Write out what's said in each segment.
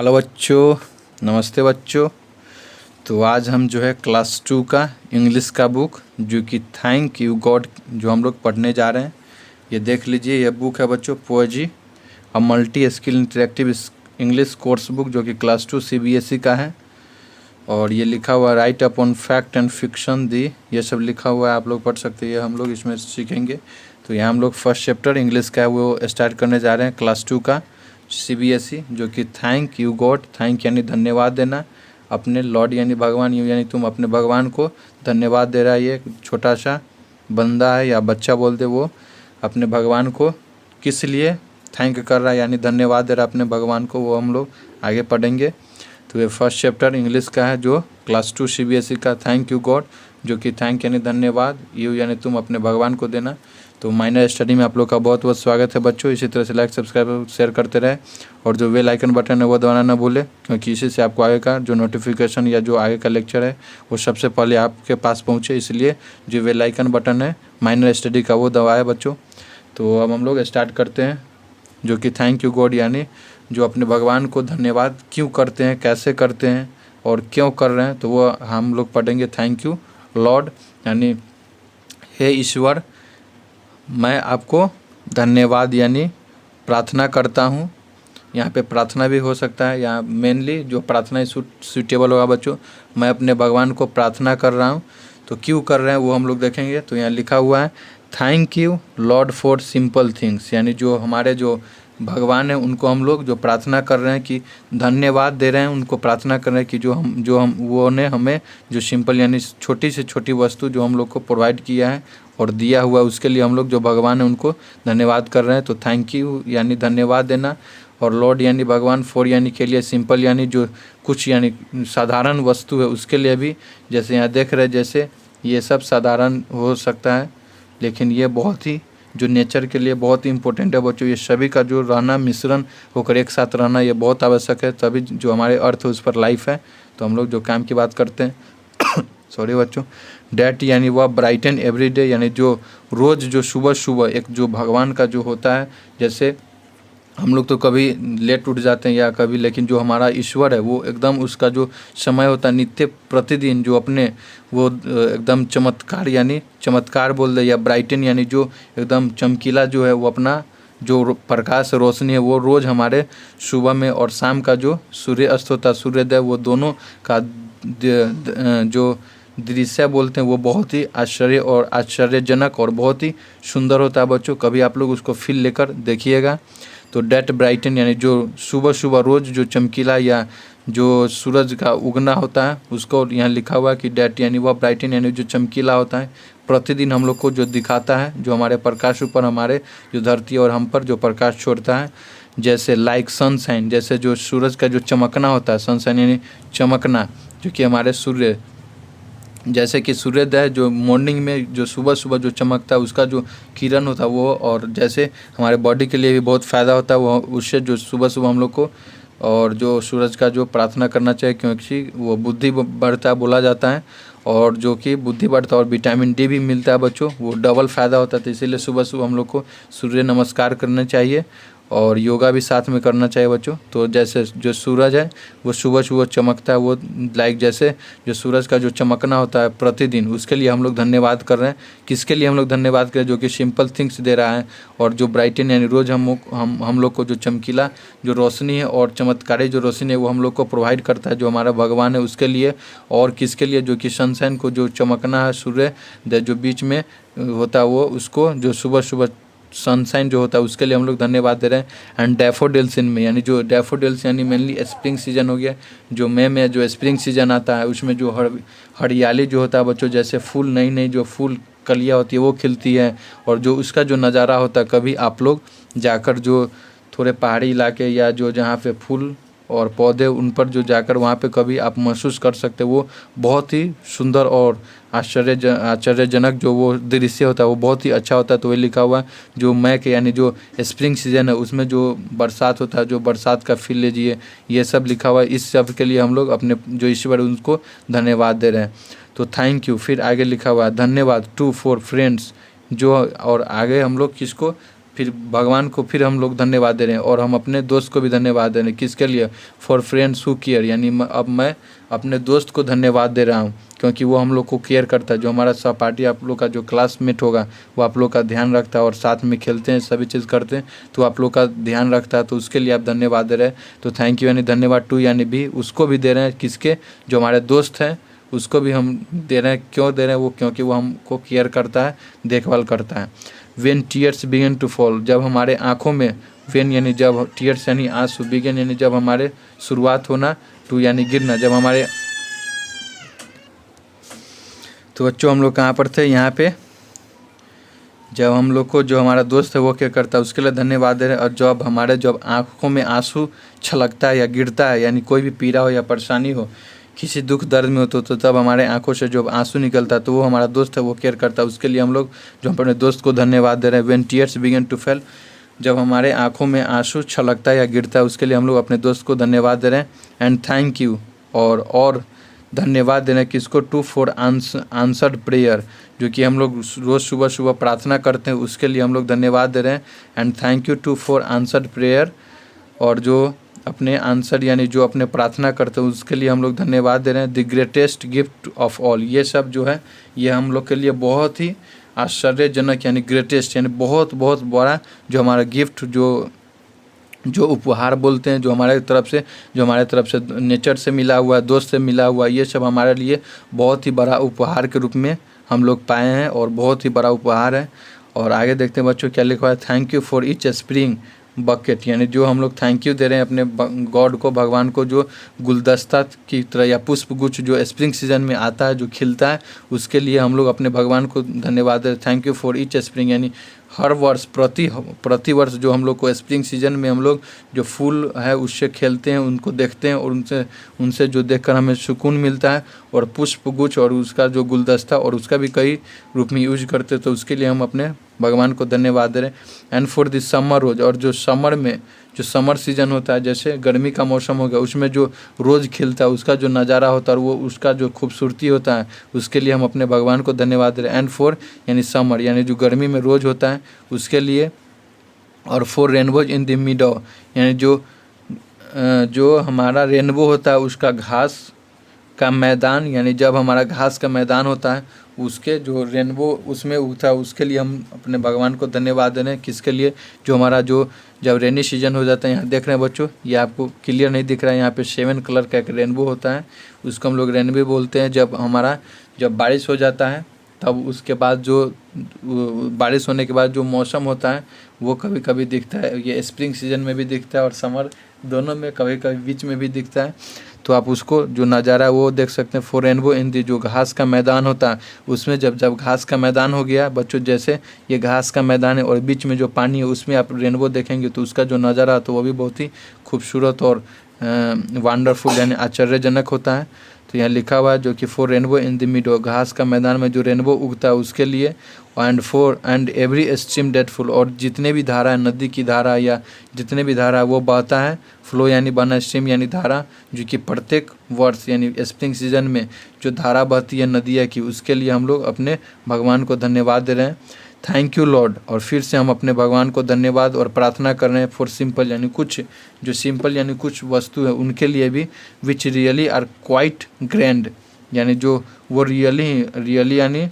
Hello बच्चों, नमस्ते बच्चों। तो आज हम जो है क्लास 2 का इंग्लिश का बुक जो कि थैंक यू गॉड जो हम लोग पढ़ने जा रहे हैं। ये देख लीजिए, यह बुक है बच्चों पोएजी a multi skill interactive English course book जो कि क्लास 2 CBSE का है। और ये लिखा हुआ write upon fact and fiction दी, ये सब लिखा हुआ है, आप लोग पढ़ सकते हैं। हम लोग इसमें सीखेंगे। तो यहाँ हम लोग फर्स्ट चैप्टर इंग्लिश का है वो स्टार्ट करने जा रहे हैं क्लास 2 का CBSE, जो कि थैंक यू गॉड। थैंक यानी धन्यवाद देना, अपने लॉर्ड यानी भगवान, यू यानी तुम अपने भगवान को धन्यवाद दे रहा है। ये छोटा सा बंदा है या बच्चा बोलते, वो अपने भगवान को किस लिए थैंक कर रहा है यानी धन्यवाद दे रहा है अपने भगवान को, वो हम लोग आगे पढ़ेंगे। तो ये फर्स्ट चैप्टर इंग्लिश का है जो क्लास 2 CBSE का थैंक यू गॉड, जो कि थैंक यानी धन्यवाद, यू यानी तुम अपने भगवान को देना। तो माइनर स्टडी में आप लोग का बहुत बहुत स्वागत है बच्चों। इसी तरह से लाइक सब्सक्राइब शेयर करते रहे और जो बेल आइकन बटन है वो दबाना ना भूले, क्योंकि इसी से आपको आगे का जो नोटिफिकेशन या जो आगे का लेक्चर है वो सबसे पहले आपके पास पहुँचे। इसलिए जो बेल आइकन बटन है माइनर स्टडी का वो दबाए बच्चों। तो अब हम लोग स्टार्ट करते हैं, जो कि थैंक यू गॉड यानी जो अपने भगवान को धन्यवाद क्यों करते हैं, कैसे करते हैं और क्यों कर रहे हैं, तो वो हम लोग पढ़ेंगे। थैंक यू लॉर्ड यानी हे ईश्वर, मैं आपको धन्यवाद यानी प्रार्थना करता हूँ। यहाँ पे प्रार्थना भी हो सकता है, यहाँ मेनली जो प्रार्थना सूटेबल होगा बच्चों, मैं अपने भगवान को प्रार्थना कर रहा हूँ। तो क्यों कर रहे हैं वो हम लोग देखेंगे। तो यहाँ लिखा हुआ है thank you Lord for simple things, यानी जो हमारे जो भगवान है उनको हम लोग जो प्रार्थना कर रहे हैं कि धन्यवाद दे रहे हैं, उनको प्रार्थना कर रहे हैं कि जो हम वो ने हमें जो सिंपल यानी छोटी से छोटी वस्तु जो हम लोग को प्रोवाइड किया है और दिया हुआ है, उसके लिए हम लोग जो भगवान है उनको धन्यवाद कर रहे हैं। तो थैंक यू यानी धन्यवाद देना, और लॉर्ड यानी भगवान, फॉर यानी के लिए, सिंपल यानी जो कुछ यानी साधारण वस्तु है उसके लिए भी। जैसे यहाँ देख रहे हैं, जैसे ये सब साधारण हो सकता है, लेकिन ये बहुत ही जो नेचर के लिए बहुत ही इम्पोर्टेंट है बच्चों। ये सभी का जो रहना, मिश्रण होकर एक साथ रहना, ये बहुत आवश्यक है, तभी जो हमारे अर्थ है उस पर लाइफ है। तो हम लोग जो काम की बात करते हैं सॉरी बच्चों, डैट यानी वह ब्राइटन एवरी डे यानी जो रोज़ जो सुबह सुबह एक जो भगवान का जो होता है, जैसे हम लोग तो कभी लेट उठ जाते हैं या कभी, लेकिन जो हमारा ईश्वर है वो एकदम उसका जो समय होता है नित्य प्रतिदिन जो अपने वो एकदम चमत्कार यानी चमत्कार बोल दे, या ब्राइटन यानी जो एकदम चमकीला जो है वो अपना जो प्रकाश रोशनी है वो रोज़ हमारे सुबह में और शाम का जो सूर्य अस्त होता है, सूर्योदय, वो दोनों का जो दृश्य बोलते हैं वो बहुत ही आश्चर्य और आश्चर्यजनक और बहुत ही सुंदर होता है बच्चों। कभी आप लोग उसको फील लेकर देखिएगा। तो डेट ब्राइटन यानी जो सुबह सुबह रोज़ जो चमकीला या जो सूरज का उगना होता है उसको यहाँ लिखा हुआ है कि डेट यानी वह ब्राइटन यानी जो चमकीला होता है, प्रतिदिन हम लोग को जो दिखाता है, जो हमारे प्रकाश ऊपर हमारे जो धरती और हम पर जो प्रकाश छोड़ता है, जैसे लाइक सनशाइन, जैसे जो सूरज का जो चमकना होता है, सनशाइन यानी चमकना, जो कि हमारे सूर्य, जैसे कि सूर्योदय जो मॉर्निंग में जो सुबह सुबह जो चमकता है उसका जो किरण होता है वो, और जैसे हमारे बॉडी के लिए भी बहुत फ़ायदा होता है वो, उससे जो सुबह सुबह हम लोग को और जो सूरज का जो प्रार्थना करना चाहिए, क्योंकि वो बुद्धि बढ़ता है बोला जाता है, और जो कि बुद्धि बढ़ता है और विटामिन डी भी मिलता है बच्चों, वो डबल फ़ायदा होता है। तो इसीलिए सुबह सुबह हम लोग को सूर्य नमस्कार करना चाहिए और योगा भी साथ में करना चाहिए बच्चों। तो जैसे जो सूरज है वो सुबह सुबह चमकता है, वो लाइक जैसे जो सूरज का जो चमकना होता है प्रतिदिन, उसके लिए हम लोग धन्यवाद कर रहे हैं। किसके लिए हम लोग धन्यवाद करें? जो कि सिंपल थिंग्स दे रहा है, और जो ब्राइटन यानी रोज़ हम लोग को जो चमकीला जो रोशनी है और चमत्कारी जो रोशनी है वो हम लोग को प्रोवाइड करता है, जो हमारा भगवान है उसके लिए। और किसके लिए? जो कि सनशाइन को जो चमकना है, सूर्य जो बीच में होता है वो, उसको जो सुबह सुबह सनशाइन जो होता है उसके लिए हम लोग धन्यवाद दे रहे हैं। एंड डैफोडिल्स में यानी जो डैफोडिल्स यानी मेनली स्प्रिंग सीजन हो गया, जो मई में जो स्प्रिंग सीजन आता है उसमें जो हरियाली जो होता है बच्चों, जैसे फूल नई नई जो फूल कलियाँ होती है वो खिलती है, और जो उसका जो नज़ारा होता है, कभी आप लोग जाकर जो थोड़े पहाड़ी इलाके या जो जहाँ पे फूल और पौधे उन पर जो जाकर वहाँ पे कभी आप महसूस कर सकते, वो बहुत ही सुंदर और आश्चर्यजनक जो वो दृश्य होता है वो बहुत ही अच्छा होता है। तो ये लिखा हुआ है जो मई के यानी जो स्प्रिंग सीजन है उसमें जो बरसात होता है, जो बरसात का फील लीजिए, ये सब लिखा हुआ है। इस सब के लिए हम लोग अपने जो ईश्वर है उनको धन्यवाद दे रहे हैं। तो थैंक यू, फिर आगे लिखा हुआ है धन्यवाद टू फॉर फ्रेंड्स, जो और आगे हम लोग किसको फिर भगवान को फिर हम लोग धन्यवाद दे रहे हैं और हम अपने दोस्त को भी धन्यवाद दे रहे हैं। किसके लिए? फॉर फ्रेंड्स हु केयर, यानी अब मैं अपने दोस्त को धन्यवाद दे रहा हूँ क्योंकि वो हम लोग को केयर करता है। जो हमारा सहपाठी आप लोग का जो क्लासमेट होगा वो आप लोग का ध्यान रखता है और साथ में खेलते हैं, सभी चीज़ करते हैं, तो आप लोग का ध्यान रखता है, तो उसके लिए आप धन्यवाद दे रहे हैं। तो थैंक यू यानी धन्यवाद टू यानी भी उसको भी दे रहे हैं। किसके? जो हमारे दोस्त हैं उसको भी हम दे रहे हैं। क्यों दे रहे हैं? वो क्योंकि वो हमको केयर करता है, देखभाल करता है। When tears begin to fall, जब हमारे आँखों में, वेन यानी जब, टीयर्स यानी आंसू, बिगिन यानी जब हमारे शुरुआत होना, टू यानी गिरना, जब हमारे। तो बच्चों हम लोग कहाँ पर थे? यहाँ पे जब हम लोग को जो हमारा दोस्त है वो क्या करता है उसके लिए धन्यवाद दे रहे हैं। और जब आँखों में आंसू छलकता है या गिरता है, यानी कोई भी पीड़ा हो या परेशानी हो, किसी दुख दर्द में हो तो तब हमारे आंखों से जो आंसू निकलता है तो वो हमारा दोस्त है वो केयर करता है। उसके लिए हम लोग जो अपने दोस्त को धन्यवाद दे रहे हैं। When tears begin to fall, जब हमारे आंखों में आंसू छलकता है या गिरता है, उसके लिए हम लोग अपने दोस्त को धन्यवाद दे रहे हैं। एंड थैंक यू, और धन्यवाद दे रहे हैं किसको? टू फॉर आंसर्ड प्रेयर, जो कि हम लोग रोज़ सुबह सुबह प्रार्थना करते हैं, उसके लिए हम लोग धन्यवाद दे रहे हैं। And thank you too for answered prayer, और जो अपने आंसर यानी जो अपने प्रार्थना करते हैं उसके लिए हम लोग धन्यवाद दे रहे हैं। The greatest gift of all, ये सब जो है ये हम लोग के लिए बहुत ही आश्चर्यजनक यानी ग्रेटेस्ट यानी बहुत बहुत बड़ा जो हमारा गिफ्ट, जो उपहार बोलते हैं, जो हमारे तरफ से नेचर से मिला हुआ, दोस्त से मिला हुआ, ये सब हमारे लिए बहुत ही बड़ा उपहार के रूप में हम लोग पाए हैं और बहुत ही बड़ा उपहार है। और आगे देखते हैं बच्चों क्या लिखा है। Thank you for each spring bucket, यानी जो हम लोग थैंक यू दे रहे हैं अपने गॉड को, भगवान को, जो गुलदस्ता की तरह या पुष्प गुच्छ जो स्प्रिंग सीजन में आता है, जो खिलता है, उसके लिए हम लोग अपने भगवान को धन्यवाद दे रहे हैं। Thank you for each spring, यानी हर वर्ष प्रति वर्ष जो हम लोग को स्प्रिंग सीजन में हम लोग जो फूल है उससे खेलते हैं, उनको देखते हैं और उनसे जो देखकर हमें सुकून मिलता है। और पुष्प गुच्छ और उसका जो गुलदस्ता और उसका भी कई रूप में यूज करते हैं, तो उसके लिए हम अपने भगवान को धन्यवाद दे रहे हैं। एंड फॉर दिस समर रोज, और जो समर में जो समर सीजन होता है, जैसे गर्मी का मौसम हो गया, उसमें जो रोज़ खिलता है उसका जो नज़ारा होता है और वो उसका जो खूबसूरती होता है, उसके लिए हम अपने भगवान को धन्यवाद दे रहे हैं। एंड फॉर यानी समर यानी जो गर्मी में रोज़ होता है उसके लिए। और फॉर रेनबोज इन द मिडो, यानी जो हमारा रेनबो होता है उसका घास का मैदान, यानी जब हमारा घास का मैदान होता है उसके जो रेनबो उसमें उगता है, उसके लिए हम अपने भगवान को धन्यवाद दे रहे हैं। किसके लिए? जो हमारा जब रेनी सीजन हो जाता है, यहाँ देख रहे हैं बच्चों, ये आपको क्लियर नहीं दिख रहा है, यहाँ पे 7 कलर का एक रेनबो होता है, उसको हम लोग रेनबो बोलते हैं। जब बारिश हो जाता है तब उसके बाद जो बारिश होने के बाद जो मौसम होता है वो कभी कभी दिखता है, ये स्प्रिंग सीजन में भी दिखता है और समर दोनों में कभी कभी बीच में भी दिखता है, तो आप उसको जो नज़ारा है वो देख सकते हैं। फॉर रेनबो इन दी, जो घास का मैदान होता है उसमें जब घास का मैदान हो गया बच्चों, जैसे ये घास का मैदान है और बीच में जो पानी है उसमें आप रेनबो देखेंगे तो उसका जो नज़ारा तो वो भी बहुत ही खूबसूरत और वंडरफुल यानी आश्चर्यजनक होता है। तो यहाँ लिखा हुआ है जो कि फॉर रेनबो इन द मिडो, घास का मैदान में जो रेनबो उगता है उसके लिए। And every stream that full, और जितने भी धारा है, नदी की धारा या जितने भी धारा है वो बहता है। फ्लो यानी बहना, स्ट्रीम यानी धारा, जो कि प्रत्येक वर्ष यानी स्प्रिंग सीजन में जो धारा बहती है नदिया की, उसके लिए हम लोग अपने भगवान को धन्यवाद दे रहे हैं। थैंक यू लॉर्ड, और फिर से हम अपने भगवान को धन्यवाद और प्रार्थना कर रहे हैं। फॉर सिंपल यानी कुछ जो सिंपल यानी कुछ वस्तु है उनके लिए भी, which really are quite grand, यानी जो वो रियली यानी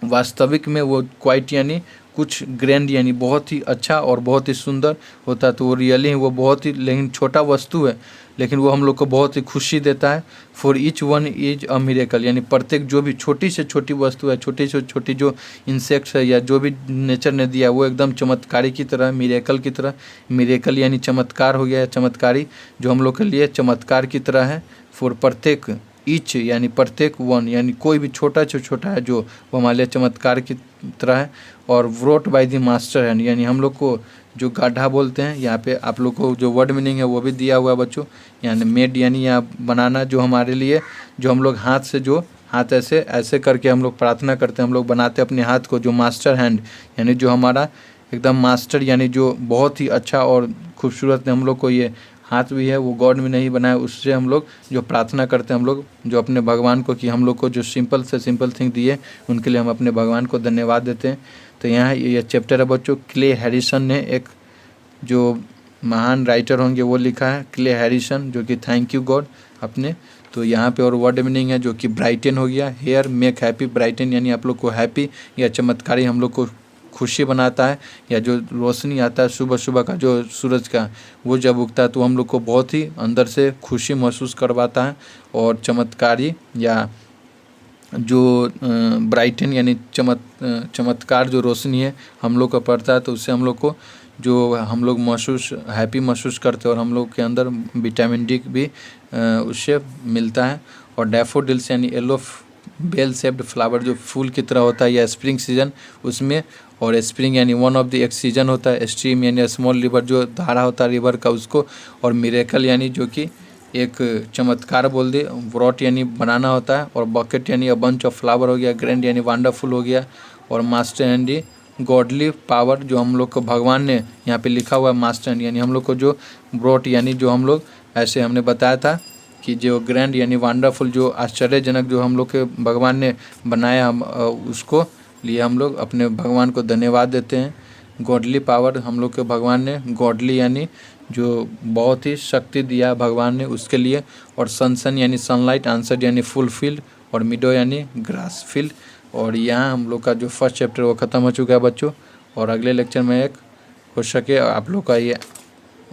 वास्तविक में वो क्वाइट यानी कुछ ग्रैंड यानी बहुत ही अच्छा और बहुत ही सुंदर होता है। तो वो रियली वो बहुत ही लेकिन छोटा वस्तु है, लेकिन वो हम लोग को बहुत ही खुशी देता है। For each one is a miracle, यानी प्रत्येक जो भी छोटी से छोटी वस्तु है, छोटी से छोटी जो इंसेक्ट्स है या जो भी नेचर ने दिया वो एकदम चमत्कारी की तरह, मिरेकल की तरह। मिरेकल यानी चमत्कार हो गया, चमत्कारी जो हम लोग के लिए चमत्कार की तरह है। फॉर प्रत्येक, ईच यानी प्रत्येक, वन यानी कोई भी छोटा से छोटा है जो वो हमारे लिए चमत्कार की तरह है। और व्रोट बाय द मास्टर हैंड, यानी हम लोग को जो गाढ़ा बोलते हैं, यहाँ पे आप लोग को जो वर्ड मीनिंग है वो भी दिया हुआ है बच्चों। यानी मेड यानी यहाँ बनाना, जो हमारे लिए जो हम लोग हाथ से जो हाथ ऐसे करके हम लोग प्रार्थना करते हैं, हम लोग बनाते हैं अपने हाथ को, जो मास्टर हैंड यानी जो हमारा एकदम मास्टर यानी जो बहुत ही अच्छा और खूबसूरत हम लोग को ये हाथ भी है वो गॉड भी नहीं बनाया, उससे हम लोग जो प्रार्थना करते हैं हम लोग जो अपने भगवान को कि हम लोग को जो सिंपल से सिंपल थिंग दिए उनके लिए हम अपने भगवान को धन्यवाद देते हैं। तो यहाँ ये चैप्टर है बच्चों, क्ले हैरिसन ने, एक जो महान राइटर होंगे वो लिखा है, क्ले हैरिसन, जो कि थैंक यू गॉड अपने। तो यहाँ पे और वर्ड मीनिंग है जो कि ब्राइटन हो गया, हेयर मेक हैप्पी, ब्राइटन यानी आप लोग को हैप्पी या चमत्कारी, हम लोग को खुशी बनाता है, या जो रोशनी आता है सुबह सुबह का जो सूरज का वो जब उगता है तो हम लोग को बहुत ही अंदर से खुशी महसूस करवाता है। और चमत्कारी या जो ब्राइटन यानी चमत्कार जो रोशनी है हम लोग को पड़ता है तो उससे हम लोग को जो हम लोग महसूस हैप्पी महसूस करते हैं और हम लोग के अंदर विटामिन डी भी उससे मिलता है। और डैफोडिल्स यानी येलो बेल शेप्ड फ्लावर जो फूल की तरह होता है, या स्प्रिंग सीजन उसमें, और स्प्रिंग यानी वन ऑफ द एक सीजन होता है, स्ट्रीम यानी स्मॉल रिवर जो धारा होता है रिवर का उसको, और मिरेकल यानी जो कि एक चमत्कार बोल दे, व्रॉट यानी बनाना होता है, और बकेट यानी अ बंच ऑफ फ्लावर हो गया, ग्रैंड यानी वंडरफुल हो गया, और मास्टर यानी गॉडली पावर जो हम लोग को भगवान ने यहाँ पे लिखा हुआ है मास्टर यानी हम लोग को जो ब्रॉट यानी जो हम लोग ऐसे हमने बताया था कि जो ग्रैंड यानी वंडरफुल जो आश्चर्यजनक जो हम लोग के भगवान ने बनाया, हम उसको लिए हम लोग अपने भगवान को धन्यवाद देते हैं। गॉडली पावर हम लोग के भगवान ने, गॉडली यानी जो बहुत ही शक्ति दिया भगवान ने उसके लिए, और सनसन यानी सनलाइट, आंसर यानी फुलफिल्ड, और मिडो यानी ग्रास फील्ड। और यहाँ हम लोग का जो फर्स्ट चैप्टर वो ख़त्म हो चुका है बच्चों। और अगले लेक्चर में एक हो सके आप लोग का ये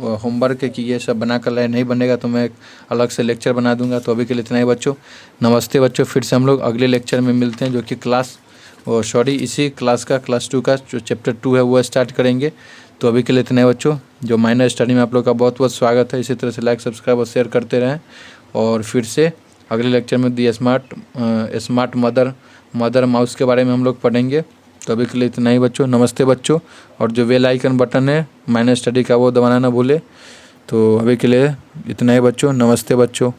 होमवर्क है कि ये सब बना कर लाए, नहीं बनेगा तो मैं एक अलग से लेक्चर बना दूंगा। तो अभी के लिए इतना ही बच्चों, नमस्ते बच्चों। फिर से हम लोग अगले लेक्चर में मिलते हैं जो कि इसी क्लास का क्लास 2 का जो चैप्टर 2 है वो स्टार्ट करेंगे। तो अभी के लिए इतना ही बच्चों, जो माइनर स्टडी में आप लोग का बहुत बहुत स्वागत है। इसी तरह से लाइक सब्सक्राइब और शेयर करते रहें। और फिर से अगले लेक्चर में दी स्मार्ट मदर माउस के बारे में हम लोग पढ़ेंगे। तो अभी के लिए इतना ही बच्चों, नमस्ते बच्चों। और जो बेल आइकन बटन है माइनर स्टडी का वो दबाना ना भूले। तो अभी के लिए इतना ही बच्चों, नमस्ते बच्चों।